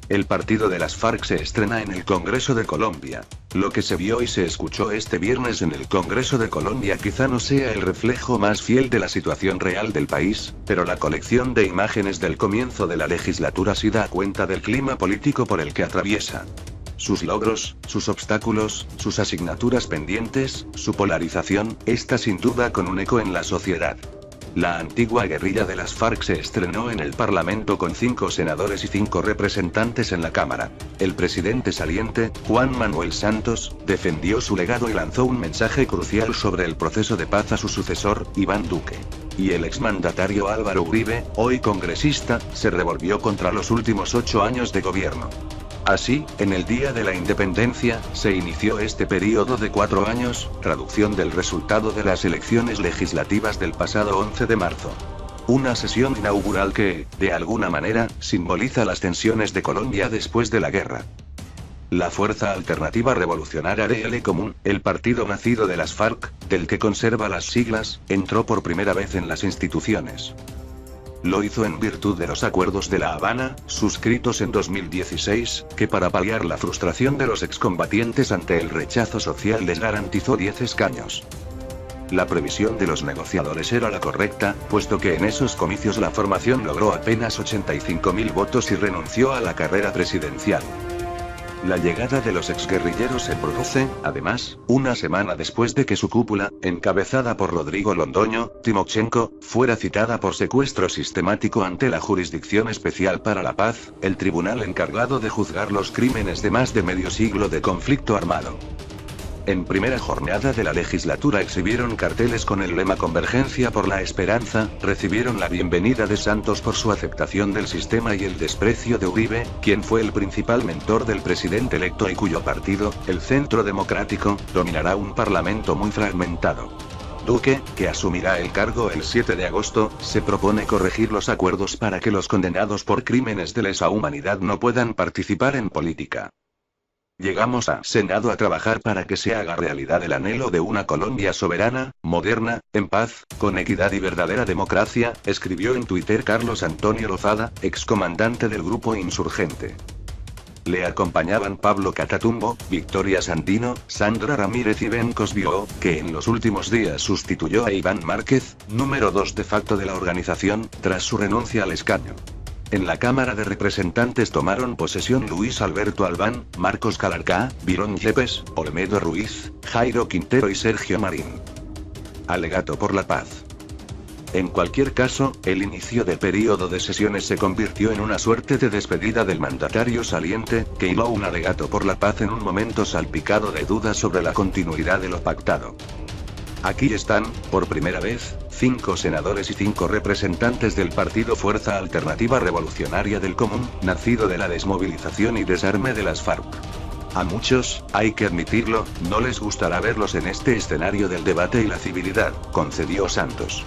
El partido de las FARC se estrena en el Congreso de Colombia. Lo que se vio y se escuchó este viernes en el Congreso de Colombia quizá no sea el reflejo más fiel de la situación real del país, pero la colección de imágenes del comienzo de la legislatura sí da cuenta del clima político por el que atraviesa. Sus logros, sus obstáculos, sus asignaturas pendientes, su polarización, está sin duda con un eco en la sociedad. La antigua guerrilla de las FARC se estrenó en el Parlamento con 5 senadores y 5 representantes en la Cámara. El presidente saliente, Juan Manuel Santos, defendió su legado y lanzó un mensaje crucial sobre el proceso de paz a su sucesor, Iván Duque. Y el exmandatario Álvaro Uribe, hoy congresista, se revolvió contra los últimos 8 años de gobierno. Así, en el Día de la Independencia, se inició este periodo de 4 años, traducción del resultado de las elecciones legislativas del pasado 11 de marzo. Una sesión inaugural que, de alguna manera, simboliza las tensiones de Colombia después de la guerra. La Fuerza Alternativa Revolucionaria del Común, el partido nacido de las FARC, del que conserva las siglas, entró por primera vez en las instituciones. Lo hizo en virtud de los acuerdos de La Habana, suscritos en 2016, que para paliar la frustración de los excombatientes ante el rechazo social les garantizó 10 escaños. La previsión de los negociadores era la correcta, puesto que en esos comicios la formación logró apenas 85.000 votos y renunció a la carrera presidencial. La llegada de los exguerrilleros se produce, además, una semana después de que su cúpula, encabezada por Rodrigo Londoño, Timochenko, fuera citada por secuestro sistemático ante la Jurisdicción Especial para la Paz, el tribunal encargado de juzgar los crímenes de más de medio siglo de conflicto armado. En primera jornada de la legislatura exhibieron carteles con el lema Convergencia por la Esperanza, recibieron la bienvenida de Santos por su aceptación del sistema y el desprecio de Uribe, quien fue el principal mentor del presidente electo y cuyo partido, el Centro Democrático, dominará un parlamento muy fragmentado. Duque, que asumirá el cargo el 7 de agosto, se propone corregir los acuerdos para que los condenados por crímenes de lesa humanidad no puedan participar en política. Llegamos a Senado a trabajar para que se haga realidad el anhelo de una Colombia soberana, moderna, en paz, con equidad y verdadera democracia, escribió en Twitter Carlos Antonio Lozada, excomandante del grupo insurgente. Le acompañaban Pablo Catatumbo, Victoria Sandino, Sandra Ramírez y Ben Cosbio, que en los últimos días sustituyó a Iván Márquez, número 2 de facto de la organización, tras su renuncia al escaño. En la Cámara de Representantes tomaron posesión Luis Alberto Albán, Marcos Calarcá, Virón Yepes, Olmedo Ruiz, Jairo Quintero y Sergio Marín. Alegato por la paz. En cualquier caso, el inicio del período de sesiones se convirtió en una suerte de despedida del mandatario saliente, que hiló un alegato por la paz en un momento salpicado de dudas sobre la continuidad de lo pactado. Aquí están, por primera vez, 5 senadores y 5 representantes del partido Fuerza Alternativa Revolucionaria del Común, nacido de la desmovilización y desarme de las FARC. A muchos, hay que admitirlo, no les gustará verlos en este escenario del debate y la civilidad, concedió Santos.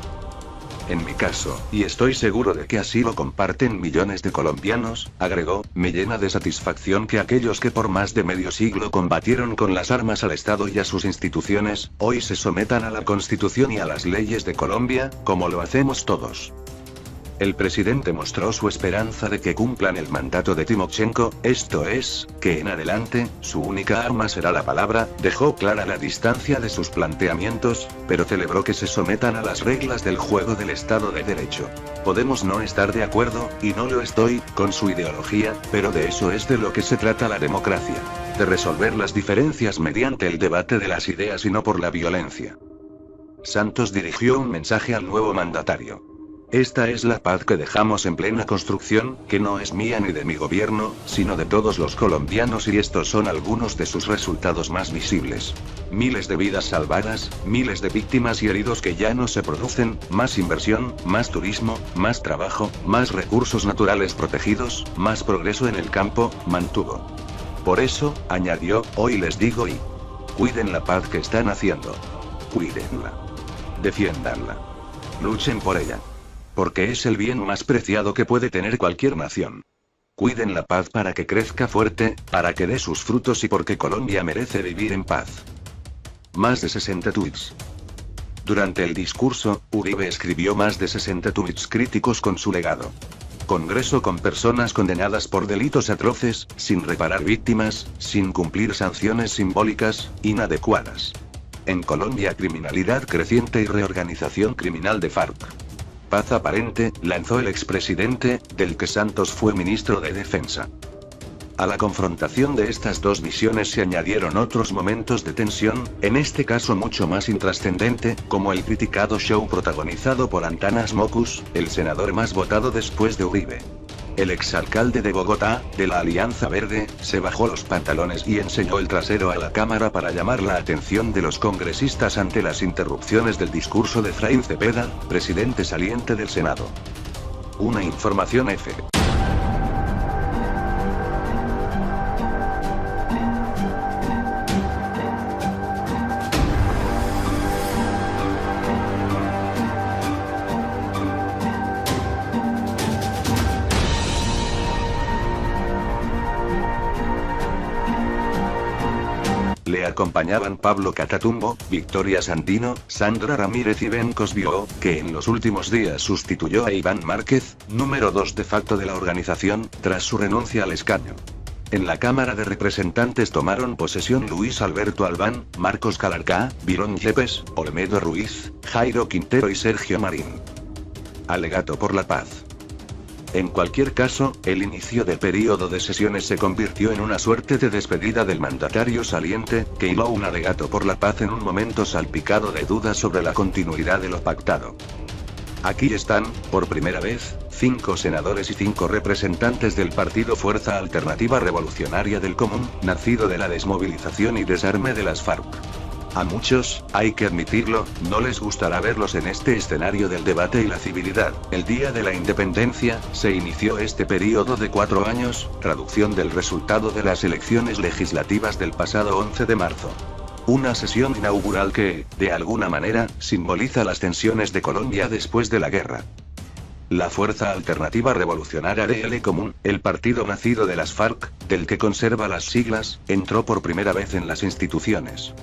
En mi caso, y estoy seguro de que así lo comparten millones de colombianos, agregó, me llena de satisfacción que aquellos que por más de medio siglo combatieron con las armas al Estado y a sus instituciones, hoy se sometan a la Constitución y a las leyes de Colombia, como lo hacemos todos. El presidente mostró su esperanza de que cumplan el mandato de Timochenko, esto es, que en adelante, su única arma será la palabra, dejó clara la distancia de sus planteamientos, pero celebró que se sometan a las reglas del juego del Estado de Derecho. Podemos no estar de acuerdo, y no lo estoy, con su ideología, pero de eso es de lo que se trata la democracia. De resolver las diferencias mediante el debate de las ideas y no por la violencia. Santos dirigió un mensaje al nuevo mandatario. Esta es la paz que dejamos en plena construcción, que no es mía ni de mi gobierno, sino de todos los colombianos y estos son algunos de sus resultados más visibles. Miles de vidas salvadas, miles de víctimas y heridos que ya no se producen, más inversión, más turismo, más trabajo, más recursos naturales protegidos, más progreso en el campo, mantuvo. Por eso, añadió, hoy les digo y cuiden la paz que están haciendo. Cuídenla. Defiéndanla. Luchen por ella. Porque es el bien más preciado que puede tener cualquier nación. Cuiden la paz para que crezca fuerte, para que dé sus frutos y porque Colombia merece vivir en paz. Más de 60 tweets. Durante el discurso, Uribe escribió más de 60 tweets críticos con su legado. Congreso con personas condenadas por delitos atroces, sin reparar víctimas, sin cumplir sanciones simbólicas, inadecuadas. En Colombia, criminalidad creciente y reorganización criminal de FARC. Paz aparente, lanzó el expresidente, del que Santos fue ministro de Defensa. A la confrontación de estas dos visiones se añadieron otros momentos de tensión, en este caso mucho más intrascendente, como el criticado show protagonizado por Antanas Mockus, el senador más votado después de Uribe. El exalcalde de Bogotá, de la Alianza Verde, se bajó los pantalones y enseñó el trasero a la cámara para llamar la atención de los congresistas ante las interrupciones del discurso de Efraín Cepeda, presidente saliente del Senado. Una información F. Le acompañaban Pablo Catatumbo, Victoria Sandino, Sandra Ramírez y Ben Cosbio, que en los últimos días sustituyó a Iván Márquez, número 2 de facto de la organización, tras su renuncia al escaño. En la Cámara de Representantes tomaron posesión Luis Alberto Albán, Marcos Calarcá, Virón Yepes, Olmedo Ruiz, Jairo Quintero y Sergio Marín. Alegato por la paz. En cualquier caso, el inicio del período de sesiones se convirtió en una suerte de despedida del mandatario saliente, que hiló un alegato por la paz en un momento salpicado de dudas sobre la continuidad de lo pactado. Aquí están, por primera vez, 5 senadores y 5 representantes del partido Fuerza Alternativa Revolucionaria del Común, nacido de la desmovilización y desarme de las FARC. A muchos, hay que admitirlo, no les gustará verlos en este escenario del debate y la civilidad. El día de la independencia, se inició este periodo de 4 años, traducción del resultado de las elecciones legislativas del pasado 11 de marzo. Una sesión inaugural que, de alguna manera, simboliza las tensiones de Colombia después de la guerra. La Fuerza Alternativa Revolucionaria del Común, el partido nacido de las FARC, del que conserva las siglas, entró por primera vez en las instituciones.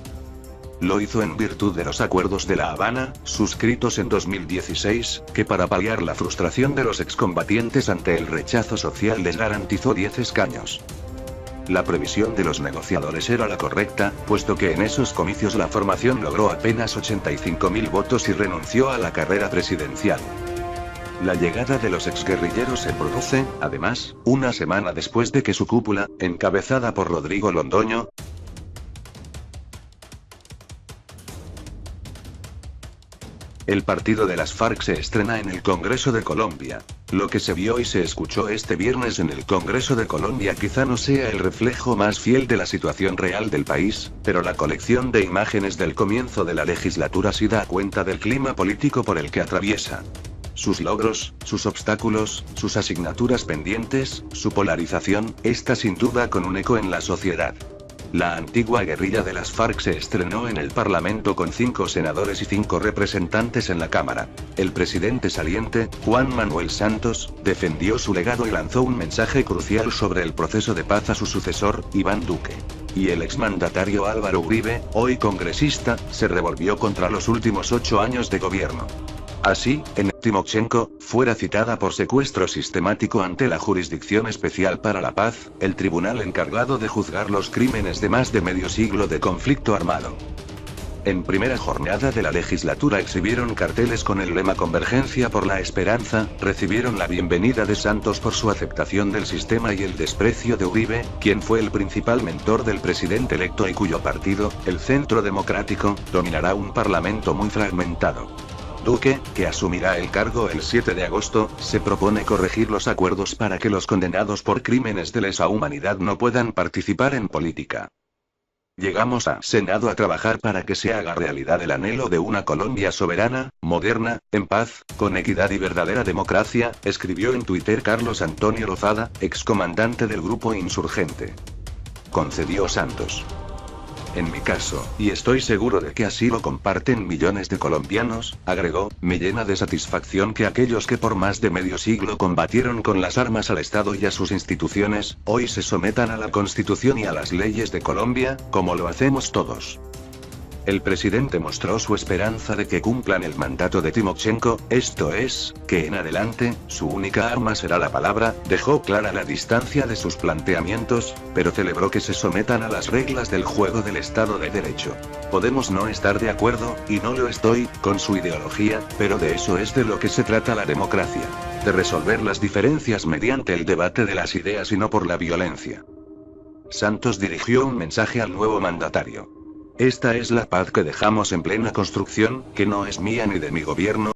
Lo hizo en virtud de los acuerdos de La Habana, suscritos en 2016, que para paliar la frustración de los excombatientes ante el rechazo social les garantizó 10 escaños. La previsión de los negociadores era la correcta, puesto que en esos comicios la formación logró apenas 85.000 votos y renunció a la carrera presidencial. La llegada de los exguerrilleros se produce, además, una semana después de que su cúpula, encabezada por Rodrigo Londoño, el partido de las FARC se estrena en el Congreso de Colombia. Lo que se vio y se escuchó este viernes en el Congreso de Colombia quizá no sea el reflejo más fiel de la situación real del país, pero la colección de imágenes del comienzo de la legislatura sí da cuenta del clima político por el que atraviesa. Sus logros, sus obstáculos, sus asignaturas pendientes, su polarización, está sin duda con un eco en la sociedad. La antigua guerrilla de las FARC se estrenó en el Parlamento con 5 senadores y 5 representantes en la Cámara. El presidente saliente, Juan Manuel Santos, defendió su legado y lanzó un mensaje crucial sobre el proceso de paz a su sucesor, Iván Duque. Y el exmandatario Álvaro Uribe, hoy congresista, se revolvió contra los últimos 8 años de gobierno. Así, en Timochenko, fuera citada por secuestro sistemático ante la Jurisdicción Especial para la Paz, el tribunal encargado de juzgar los crímenes de más de medio siglo de conflicto armado. En primera jornada de la legislatura exhibieron carteles con el lema Convergencia por la Esperanza, recibieron la bienvenida de Santos por su aceptación del sistema y el desprecio de Uribe, quien fue el principal mentor del presidente electo y cuyo partido, el Centro Democrático, dominará un parlamento muy fragmentado. Duque, que asumirá el cargo el 7 de agosto, se propone corregir los acuerdos para que los condenados por crímenes de lesa humanidad no puedan participar en política. Llegamos a Senado a trabajar para que se haga realidad el anhelo de una Colombia soberana, moderna, en paz, con equidad y verdadera democracia, escribió en Twitter Carlos Antonio Lozada, excomandante del grupo insurgente. Concedió Santos. En mi caso, y estoy seguro de que así lo comparten millones de colombianos, agregó, me llena de satisfacción que aquellos que por más de medio siglo combatieron con las armas al Estado y a sus instituciones, hoy se sometan a la Constitución y a las leyes de Colombia, como lo hacemos todos. El presidente mostró su esperanza de que cumplan el mandato de Timochenko, esto es, que en adelante, su única arma será la palabra, dejó clara la distancia de sus planteamientos, pero celebró que se sometan a las reglas del juego del Estado de Derecho. Podemos no estar de acuerdo, y no lo estoy, con su ideología, pero de eso es de lo que se trata la democracia. De resolver las diferencias mediante el debate de las ideas y no por la violencia. Santos dirigió un mensaje al nuevo mandatario. Esta es la paz que dejamos en plena construcción, que no es mía ni de mi gobierno,